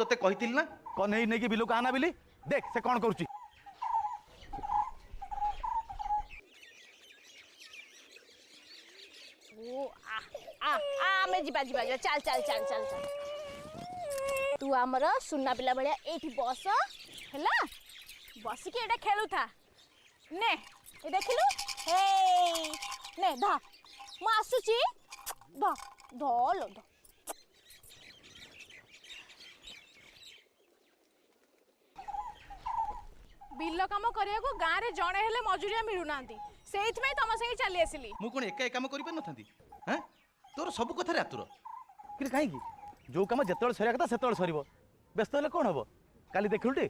तोते कहितिल ना कन्हई नेकी बिलु को आना बिली देख से कौन करुची। ओ आ आ मैं जीवा जीवा चल चल चल चल चल तू आमर सुना पिला भलिया एठी बस हैला बस के एटा खेलु था ने ए देखिलु हे ने धा म आसुची धा धलो ध बिल काम करिया को गां रे जणे हेले मजुरिया मिलु नांती सेइथ में तम संगे चली आसिली मु कोन एका काम करि पर नथंती हैं तोर सब कथा रे आतुर कि काहे की जो काम जतल सरिया कथा सेतल सरीबो व्यस्त हेले कोन हबो काली देखलुटी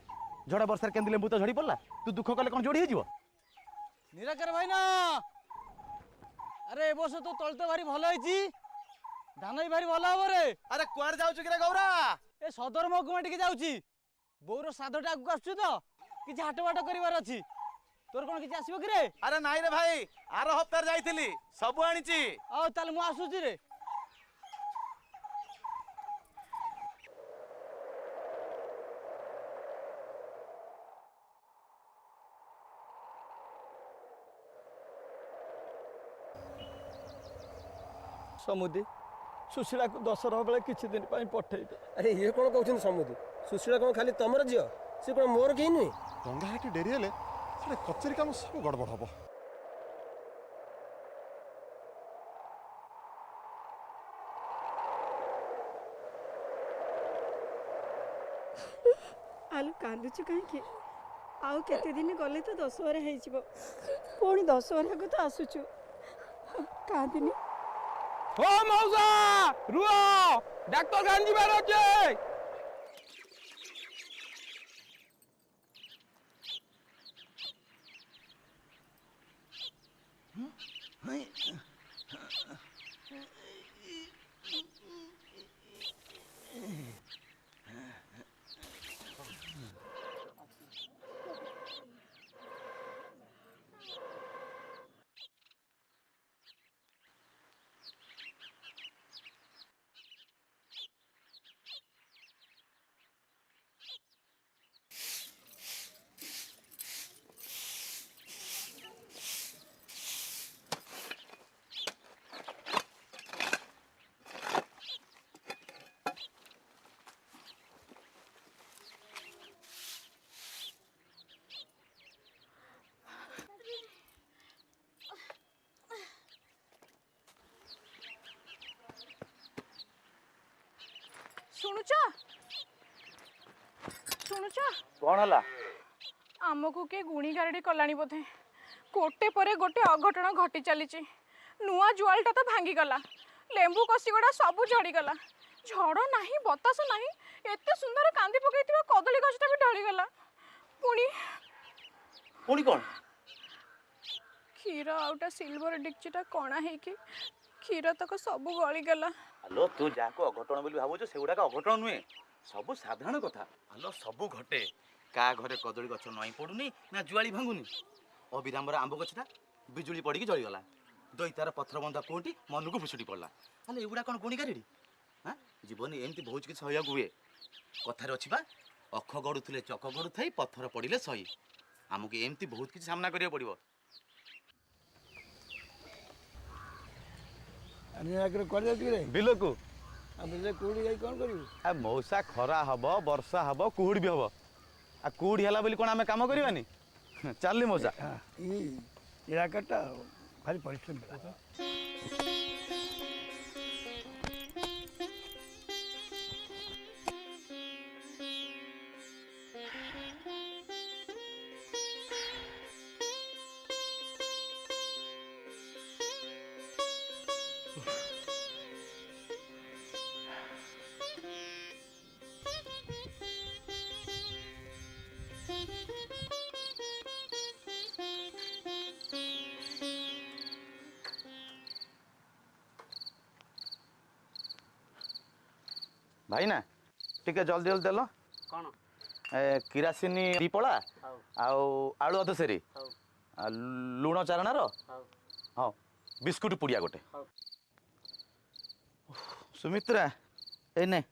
झड़ा वर्षा केंदी लेंबू तो झड़ी पड़ला तू दुख कले कोन जोड़ी हे जीवो निराकर भाई ना अरे ए वर्ष तो तल तो भारी भलो होईची धान भी भारी भलो हबो रे। अरे कुआर जाउछु कि रे गौरा ए सदर महकुमा टिके जाउची बोर साधटा आगु आसछु तो किछि हाट बाट करिवार अछि तोर कोन किछि आसीबो कि रे। अरे नाई रे भाई आर हफ्तार जाइथिली सब आनिची आ ताल मु आसुची रे। समुदी सुशीला को दशहरा बेले किछि दिन पई पठेइबे। अरे ये कौन कहते समुदी सुशीला कौन खाली तमर झील सी कौन मोर कहीं नुहे गंगा हाटी डेरी हेले से कचेरी काम सब गड़बड़ हम। आलू कांदुचु कहीं आउ केते दिन गले तो दशहरा हो पुणी दशहरा को तो आसुचु कांदिनी। ओ मौसा रुओ डॉक्टर खान जीवार अछि। शुणुच शुणुच कौन हला आमको किए गुणी गारेडी कलानी बोधे गोटे पर गोटे अघटन घटी चली नुआ जुआलटा तो भांगी गला लेंबू कषिगुड़ा सब झड़ीगला झड़ नहीं बतास नहीं एते सुंदर कांदी पकई कदली गछटा भी ढलीगला पुणी पुणी कौन क्षीर आउटा सिल्वर डिक्चिटा कणा हेकी क्षीर तक सब गलीगला। हेलो तू जाको अघटन बोली भाबुछ सेगुडा का अघटन नुहे सब साधारण कथा। हेलो सब घटे का घरे कदली गछ नई पडुनी ना जुआली भांगुनी अविरामर आंब गछटा बिजुली पड़ी जली गला दैतार पथर बंधा कोटी मन को फुसुटी पड़ला हेले एगुडा कौन गुणी गारेडी हाँ जीवन एमती बहुत किसी सहयोग हुए कथार अच्छी बा अख गड़ुले चक गड़ु थाई पथर पड़े सही आमको एमती बहुत किसी सामना करिया पड़ो। बिल को कौन कर मौसा खरा हम वर्षा हम कुहुड़ी भी हम आ कुहुड़ी है बोली कौन आम कम करवानी चलनी मौसा इलाकाटा भारी परिश्रम भाई ना टिके जल्दी जल्दी देल कौन किरासिनी दीपला आलू अध सेरी लुण चारणार हाँ बिस्कुट पुड़िया गोटे सुमित्रा ए ने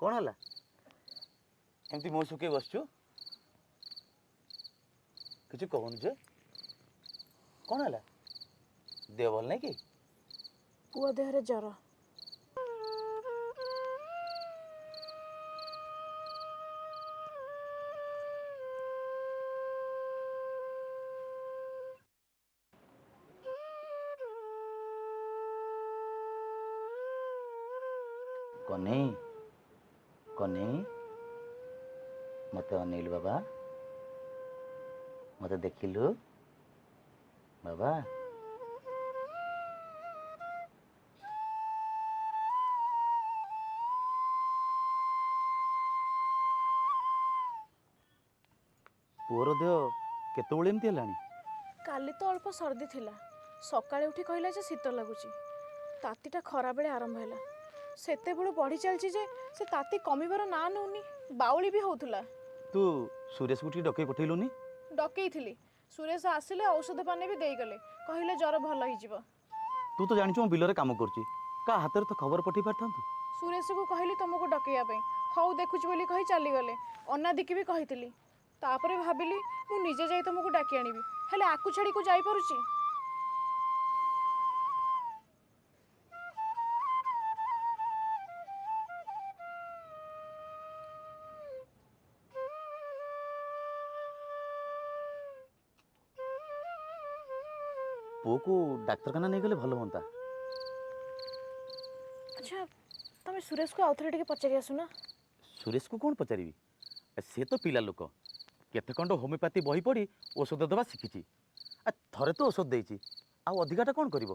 କ'ଣ ହେଲା ଏମିତି ମୁହଁ ଶୁକେଇ ବସିଛୁ କିଛି କହୁନି ଯେ କ'ଣ ହେଲା ଦେହ ଭଲ ନାହିଁ କି? ପୁଅ ଦେହରେ ଜ୍ୱର। କନେଇ କନେଇ ମତେ ଅନେଇଲୁ ବାବା ମତେ ଦେଖିଲୁ ବାବା ପୁଅର ଦେହ କେତେବେଳେ ଏମିତି ହେଲାଣି? କାଲି ତ ଅଳ୍ପ ସର୍ଦ୍ଦି ଥିଲା, ସକାଳେ ଉଠି କହିଲା ଯେ ଶୀତ ଲାଗୁଛି। ତାତିଟା ଖରାବେଳେ ଆରମ୍ଭ ହେଲା, ସେତେବେଳୁ ବଢ଼ି ଚାଲିଛି ଯେ ସେ ତାତି କମିବାର ନାଁ ନେଉନି, ବାଉଳି ବି ହେଉଥିଲା। ତୁ ସୁରେଶକୁ ଟିକେ ଡକେଇ ପଠେଇଲୁନି? ଡକେଇଥିଲି, ସୁରେଶ ଆସିଲେ ଔଷଧ ପାନେ ବି ଦେଇଗଲେ, କହିଲେ ଜ୍ୱର ଭଲ ହେଇଯିବ। ତୁ ତ ଜାଣିଛୁ ମୁଁ ବିଲରେ କାମ କରୁଛି, କାହା ହାତରେ ତ ଖବର ପଠେଇ ପାରିଥାନ୍ତୁ। ସୁରେଶକୁ କହିଲି ତମକୁ ଡକେଇବା ପାଇଁ, ହଉ ଦେଖୁଛି ବୋଲି କହି ଚାଲିଗଲେ। ଅନାଦିକି ବି କହିଥିଲି, ତାପରେ ଭାବିଲି ମୁଁ ନିଜେ ଯାଇ ତମକୁ ଡାକି ଆଣିବି, ହେଲେ ଆକୁ ଛାଡ଼ିକୁ ଯାଇପାରୁଛି? ପୁଅକୁ ଡାକ୍ତରଖାନା ନେଇଗଲେ ଭଲ ହୁଅନ୍ତା। ଆଚ୍ଛା, ତମେ ସୁରେଶକୁ ଆଉଥରେ ଟିକେ ପଚାରି ଆସୁନା। ସୁରେଶକୁ କ'ଣ ପଚାରିବି? ସେ ତ ପିଲା ଲୋକ, କେତେ ଖଣ୍ଡ ହୋମିଓପାଥି ବହି ପଢ଼ି ଔଷଧ ଦେବା ଶିଖିଛି। ଥରେ ତ ଔଷଧ ଦେଇଛି, ଆଉ ଅଧିକାଟା କ'ଣ କରିବ?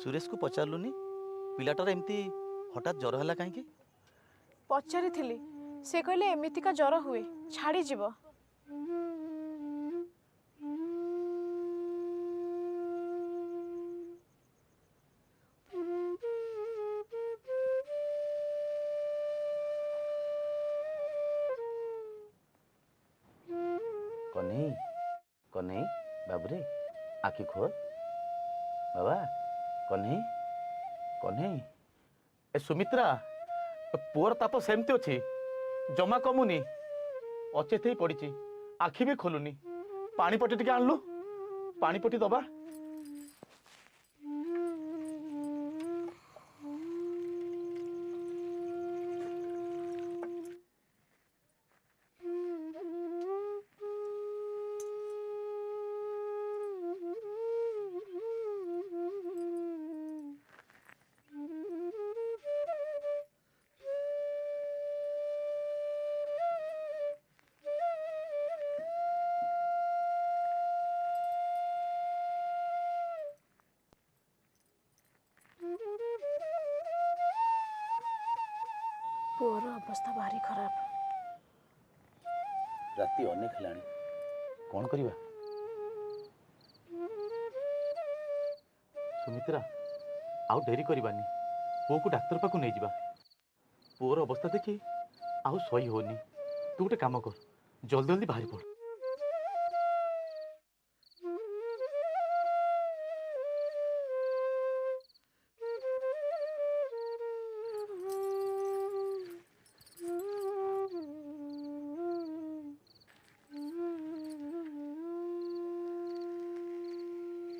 ସୁରେଶକୁ ପଚାରିଲୁନି ପିଲାଟାର ଏମିତି ହଠାତ୍ ଜ୍ୱର ହେଲା କାହିଁକି? ପଚାରିଥିଲି, ସେ କହିଲେ ଏମିତିକା ଜ୍ୱର ହୁଏ, ଛାଡ଼ିଯିବ। କହ୍ନେଇ କହ୍ନେଇ ବାବୁରେ ଆଖି ଖୋଲ ବାବା। କହ୍ନେଇ କହ୍ନେଇ ଏ ସୁମିତ୍ରା, ପୁଅର ତାପ ସେମିତି ଅଛି, ଜମା କମୁନି, ଅଚେତ ହେଇ ପଡ଼ିଛି, ଆଖି ବି ଖୋଲୁନି। ପାଣି ପଟି ଟିକେ ଆଣିଲୁ, ପାଣି ପଟି ଦବା। ପୁଅର ଅବସ୍ଥା ଭାରି ଖରାପ। ରାତି ଅନେକ ହେଲାଣି, କ'ଣ କରିବା? ସୁମିତ୍ରା, ଆଉ ଡେରି କରିବାନି, ପୁଅକୁ ଡାକ୍ତର ପାଖକୁ ନେଇଯିବା। ପୁଅର ଅବସ୍ଥା ଦେଖି ଆଉ ସହି ହେଉନି। ତୁ ଗୋଟେ କାମ କର, ଜଲ୍ଦି ଜଲ୍ଦି ବାହାରି ପଡ଼।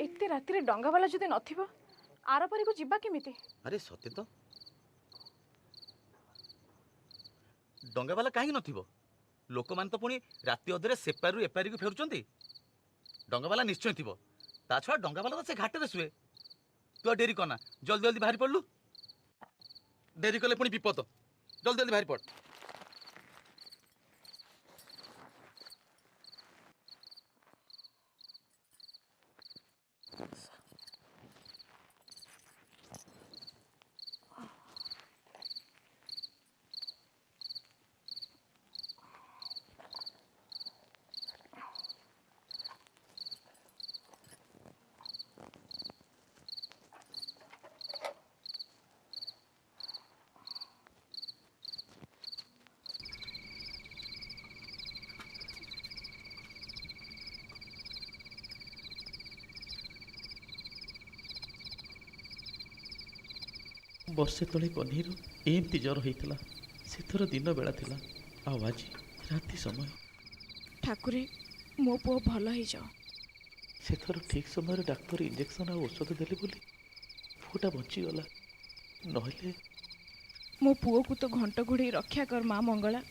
ଏତେ ରାତିରେ ଡଙ୍ଗାବାଲା ଯଦି ନଥିବ, ଆର ପାରିକୁ ଯିବା କେମିତି? ଆରେ ସତେ ତ, ଡଙ୍ଗାବାଲା କାହିଁକି ନଥିବ? ଲୋକମାନେ ତ ପୁଣି ରାତି ଅଧରେ ସେପାରିରୁ ଏପାରିକୁ ଫେରୁଛନ୍ତି, ଡଙ୍ଗାବାଲା ନିଶ୍ଚୟ ଥିବ। ତା ଛଡ଼ା ଡଙ୍ଗାବାଲା ତ ସେ ଘାଟରେ ଶୁଏ। ତୁ ଆଉ ଡେରି କରନା, ଜଲ୍ଦି ଜଲ୍ଦି ବାହାରି ପଡ଼ିଲୁ। ଡେରି କଲେ ପୁଣି ବିପଦ, ଜଲ୍ଦି ଜଲ୍ଦି ବାହାରି ପଡ଼। ବର୍ଷେ ତଳେ କହ୍ନେଇର ଏମିତି ଜ୍ୱର ହେଇଥିଲା। ସେଥର ଦିନ ବେଳା ଥିଲା, ଆଉ ଆଜି ରାତି ସମୟ। ଠାକୁରେ ମୋ ପୁଅ ଭଲ ହେଇଯାଉ। ସେଥର ଠିକ୍ ସମୟରେ ଡାକ୍ତର ଇଞ୍ଜେକ୍ସନ୍ ଆଉ ଔଷଧ ଦେଲେ ବୋଲି ପୁଅଟା ବଞ୍ଚିଗଲା। ନହେଲେ ମୋ ପୁଅକୁ ତ ଘଣ୍ଟ ଘୋଡ଼େଇ ରକ୍ଷା କର ମା ମଙ୍ଗଳା।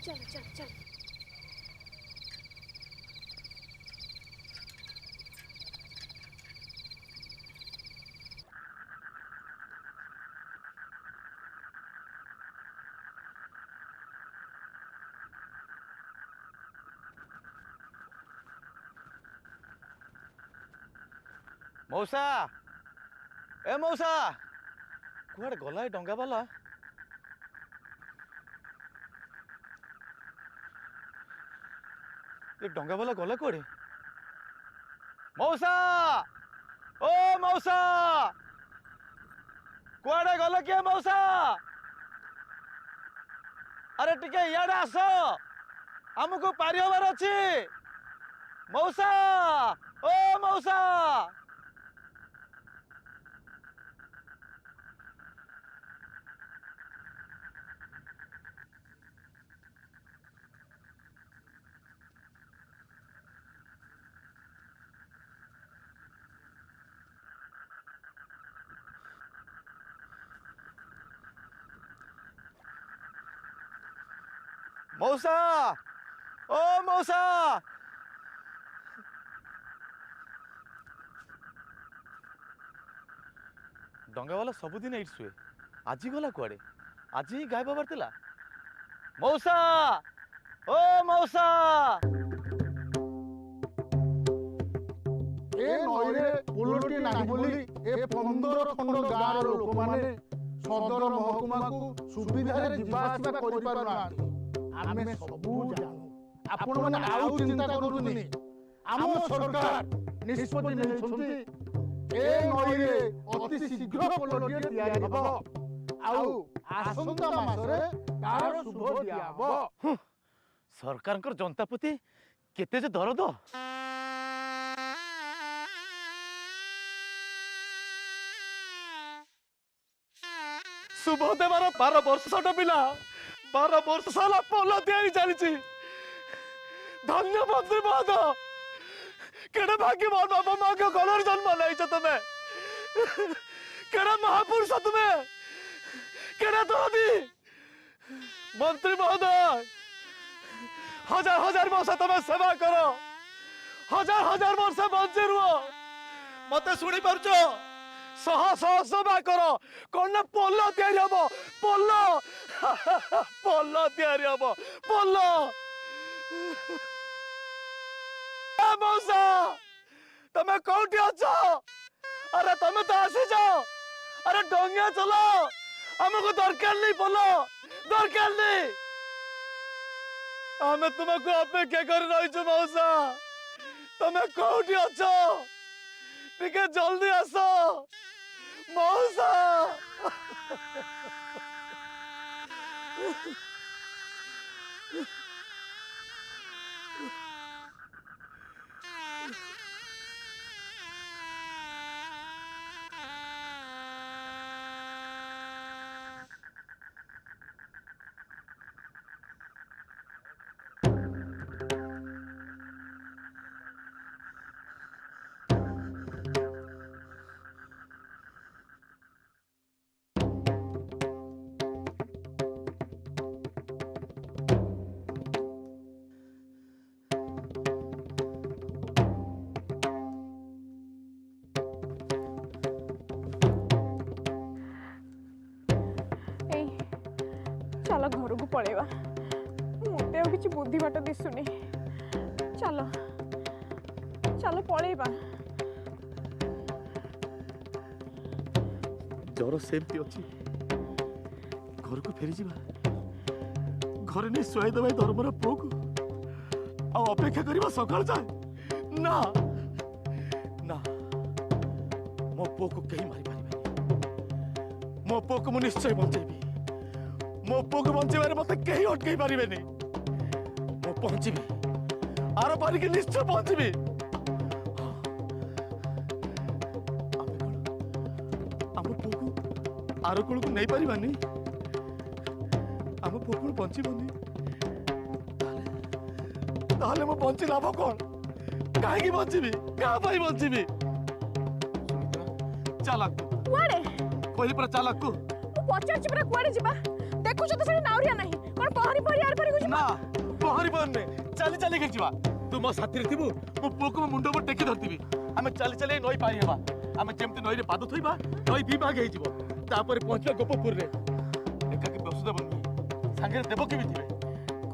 चल चल चल। मौसा ए मौसा कुआड़े गला ए डंगा वाला ये डंगा वाला गला कुआड़े मौसा ओ मौसा कुआड़े गला किए मौसा अरे टिके इयाडे आस हमको पारि हबार अछि मौसा ओ मौसा मौसा ओ मौसा डंगा वाला सबुदिन एट शुए आज गला कुआड़े आज ही गायब हबार तिला मौसा ओ मौसा ए नईरे पोलोटी नाही बोली ए 15 खंड गाँव लोक माने सदर महकुमा को सुविधा जीवा आसवा करि पारु नांती आमे सबू जानू आपण माने आउ चिंता करूनी आम सरकार निष्पत्ति नेछंती ए नईरे अति शीघ्र पोलोटी दिया हबो आउ आसंता मासरे तार शुभ दिया हबो सरकार जनता प्रति केते जे दरद शुभ देवार 12 वर्ष पिला 12 वर्ष साला पोल तैयारी चली धन्य मंत्री महोदय केड़े भाग्य बाबा माँ के कलर जन्म नहीं तुम्हें केड़ा महापुरुष तुम्हें केड़ा दरदी मंत्री महोदय हजार हजार वर्ष तुम्हें सेवा करो हजार हजार वर्ष बंचे रुह मत शुणी पार्छ शह शह सेवा करो कौन पोल तैयारी हम पोल पोल तैयारी हम पोल मौसा तमें कौटी अच अरे तमें तो आसी जाओ अरे डंगा चलाओ हमको दरकार नहीं पोल दरकार नहीं हमें तुमको अपेक्षा कर रही मौसा तमें कौटी अच टिके जल्दी आस मौसा चल घर को पलैबा मत कि बुद्धि बाट दिशुनी चल चल पलैबा जर सेमती अच्छी घर को फेरी जा घरे नहीं शुआई दबाई धर्मर पुओ को अपेक्षा करवा सकाल जाए ना ना मो पुओ को कहीं मारी पारे मो पुओ को मु निश्चय बचेबी मो पुओ को बचेबारे मत कहीं अटकई पारे मु पहुंचबी आर पारी के निश्चय पहुंचबी आम पुओ को आर कोल को नहीं पारिबानी आम पुओ को बचीबनी ताले मो बंची लाभ कौन काहे बचीबी क्या पाई बचीबी चालाक कुआड़े कहली पर चालाक को मु पचारछि परा कुआड़े जिबा देखुछ तो से नाउरिया नाही कोन पहरी पहरी आर परी कुछ ना पहरी बने चली चली के जीवा तू मो साथी रे थिबू मो पुओ को मुंडो पर टेकी धरतीबी आमे चली चली नई पारी हेबा आमे जेमति नई रे पाद थोइबा नई दी भाग हे जीवो तापर पहुंचबा गोपपुर रे एका के वसुदेव बन संगे देव के भी थिबे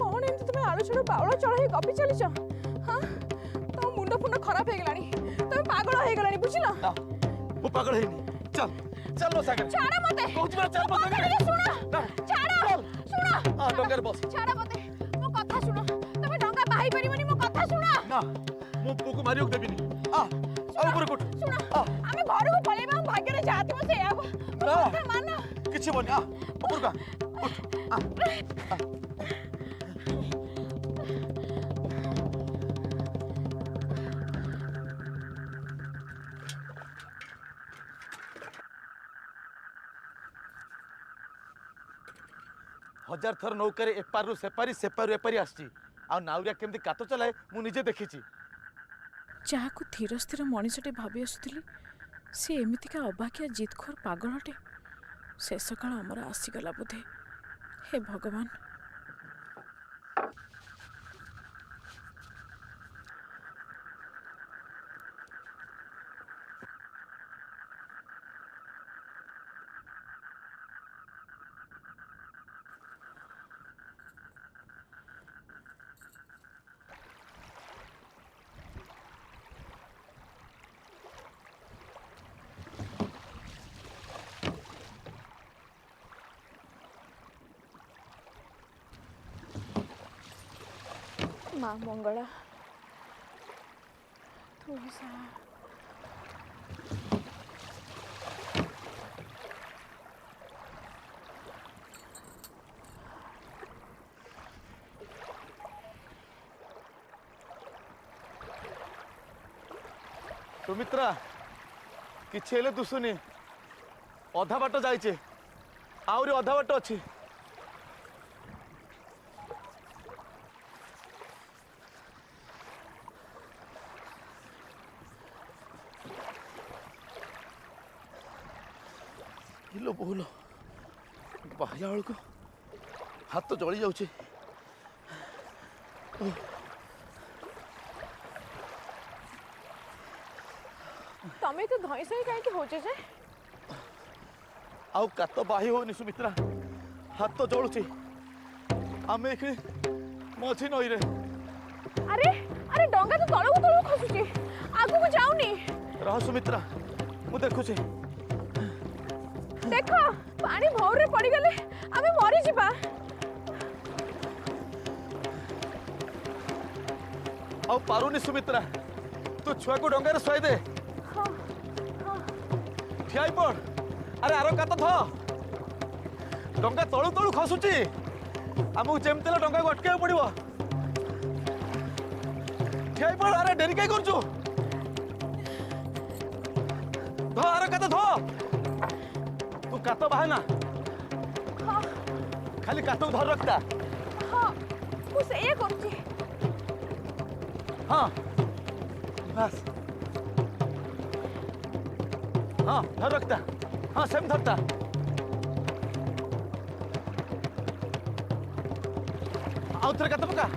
कौन एमती तुम्हें आलू छड़ू बावड़ा चढ़ाई गपी चलीच हाँ तो मुंड फुंड खराब हो गलानी तुम पागल हो गलानी बुझिला ना वो पागल है नहीं चल चल लो सागर छाड़ा मते कहूच बा चल मत मते सुनो छाड़ा सुनो हां डंगर बस छाड़ा मते मो कथा सुनो तुम डंगा बाही परिबनी मो कथा सुनो ना मो पुको मारियो देबिनी आ ऊपर कोट सुनो आमे घर को पळेबा हम भाग्य रे जाती मो से आबो कथा मान किछि बनी आ ऊपर का उठ आ हजार थर नौकारे एपारू सेपारू एपारी आसी आ नाउरिया केमती कात चलाए मु निजे देखिछि जाहाकू धीर स्थिर मनीषटे भाभी आसुली सी एमितिका अबाकिया जितखोर पागलटे शेष काल आमर आसीगला बोधे हे भगवान माँ मंगला तुलसा सुमित्रा किछि हेले दुसुनी अधा बाट जाइछे आउरी अधा बाट अछि हिलो बोलो बाहया बेल को हाथ तो जली जाऊँ तमें तो धई सही कहीं होचे जे आउ कात बाही होनी सुमित्रा हाथ तो जलुची आम मझी नई रे अरे अरे डंगा तो तलू खसुची आगु को जाऊनी रह सुमित्रा मु देखुची देख पानी भौर रे पड़ी गले आमे मरी जिबा आउ पारुनी सुमित्रा तू छुआ को डंगा रे सोई दे ठियाई पड़ अरे आरो कात थ डंगा तळु तळु खसुची आमु जेमतेला डंगा को अटके पड़िबो ठियाई पड़ अरे डेरी काई करछु ध आरो कात ध तू कात बाहना खाली कात धर रखता हां मु से ये करछि हाँ बस हाँ धर रखता हाँ सेम धरता आउ थे कत पका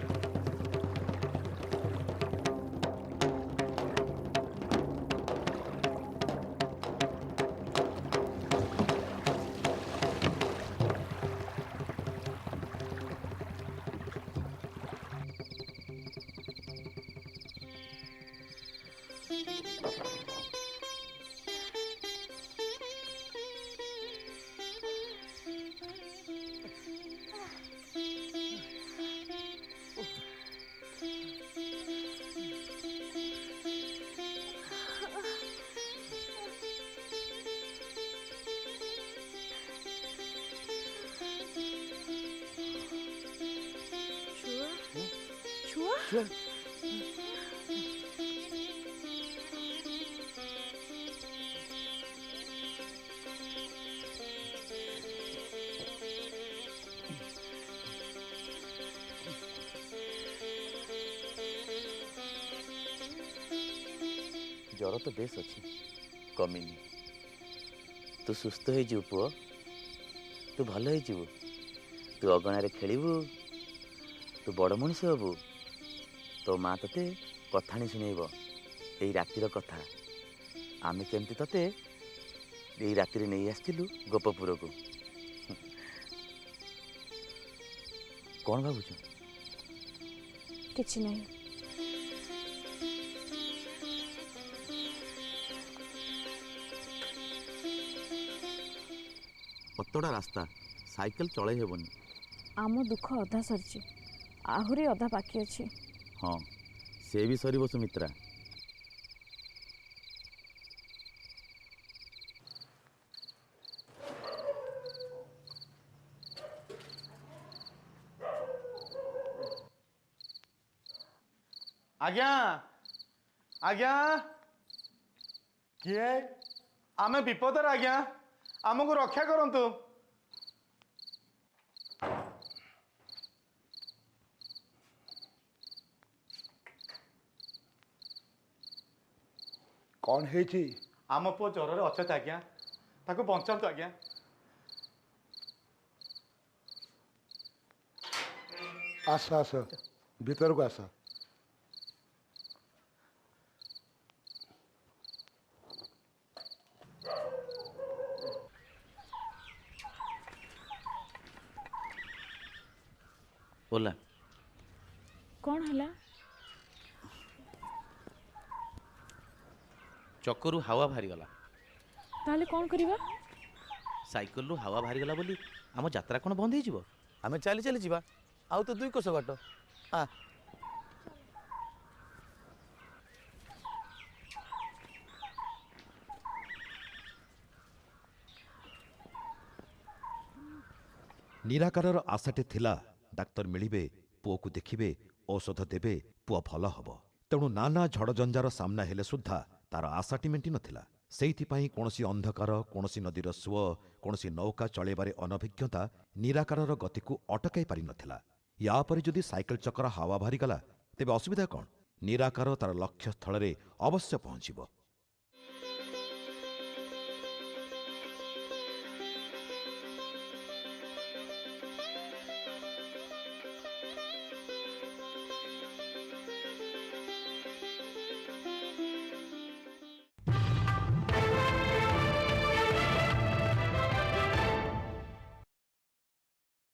ସୁଶୀଳା ଜ୍ୱର ତ ବେଶ ଅଛି, କମିନି। ତୁ ସୁସ୍ଥ ହେଇଯିବୁ ପୁଅ, ତୁ ଭଲ ହେଇଯିବୁ। ତୁ ଅଗଣାରେ ଖେଳିବୁ, ତୁ ବଡ଼ ମଣିଷ ହବୁ। ତୋ ମା ତତେ କଥାଣି ଶୁଣେଇବ, ଏଇ ରାତିର କଥା। ଆମେ କେମିତି ତତେ ଏଇ ରାତିରେ ନେଇ ଆସିଥିଲୁ ଗୋପପୁରକୁ। କ'ଣ ଭାବୁଛୁ? କିଛି ନାହିଁ। ଅତଡ଼ା ରାସ୍ତା, ସାଇକେଲ ଚଳେଇ ହେବନି। ଆମ ଦୁଃଖ ଅଧା ସରିଛି, ଆହୁରି ଅଧା ବାକି ଅଛି। ହଁ, ସେ ବି ସରିବ ସୁମିତ୍ରା। ଆଜ୍ଞା ଆଜ୍ଞା କିଏ? ଆମେ ବିପଦରେ ଆଜ୍ଞା, ଆମକୁ ରକ୍ଷା କରନ୍ତୁ। କ'ଣ ହେଇଛି? ଆମ ପୁଅ ଜ୍ୱରରେ ଅଚେତ ଆଜ୍ଞା, ତାକୁ ବଞ୍ଚାନ୍ତୁ ଆଜ୍ଞା। ଆସ ଆସ, ଭିତରକୁ ଆସ। ଓଲା, କ'ଣ ହେଲା? ଚକରୁ ହାୱା ବାହାରିଗଲା। ତାହେଲେ କ'ଣ କରିବା? ସାଇକେଲରୁ ହାୱା ବାହାରିଗଲା ବୋଲି ଆମ ଯାତ୍ରା କ'ଣ ବନ୍ଦ ହେଇଯିବ? ଆମେ ଚାଲି ଚାଲି ଯିବା, ଆଉ ତ 2 କୋଶ ବାଟ। ନିରାକାରର ଆଶାଟେ ଥିଲା, ଡାକ୍ତର ମିଳିବେ, ପୁଅକୁ ଦେଖିବେ, ଔଷଧ ଦେବେ, ପୁଅ ଭଲ ହବ। ତେଣୁ ନାନା ଝଡ଼ଝଞ୍ଜାର ସାମ୍ନା ହେଲେ ସୁଦ୍ଧା ତାର ଆଶାଟି ମେଣ୍ଟି ନଥିଲା। ସେଇଥିପାଇଁ କୌଣସି ଅନ୍ଧକାର, କୌଣସି ନଦୀର ସୁଅ, କୌଣସି ନୌକା ଚଳେଇବାରେ ଅନଭିଜ୍ଞତା ନିରାକାରର ଗତିକୁ ଅଟକାଇ ପାରିନଥିଲା। ୟା ପରେ ଯଦି ସାଇକେଲ ଚକର ହାୱା ବାହାରିଗଲା, ତେବେ ଅସୁବିଧା କ'ଣ? ନିରାକାର ତାର ଲକ୍ଷ୍ୟସ୍ଥଳରେ ଅବଶ୍ୟ ପହଞ୍ଚିବ।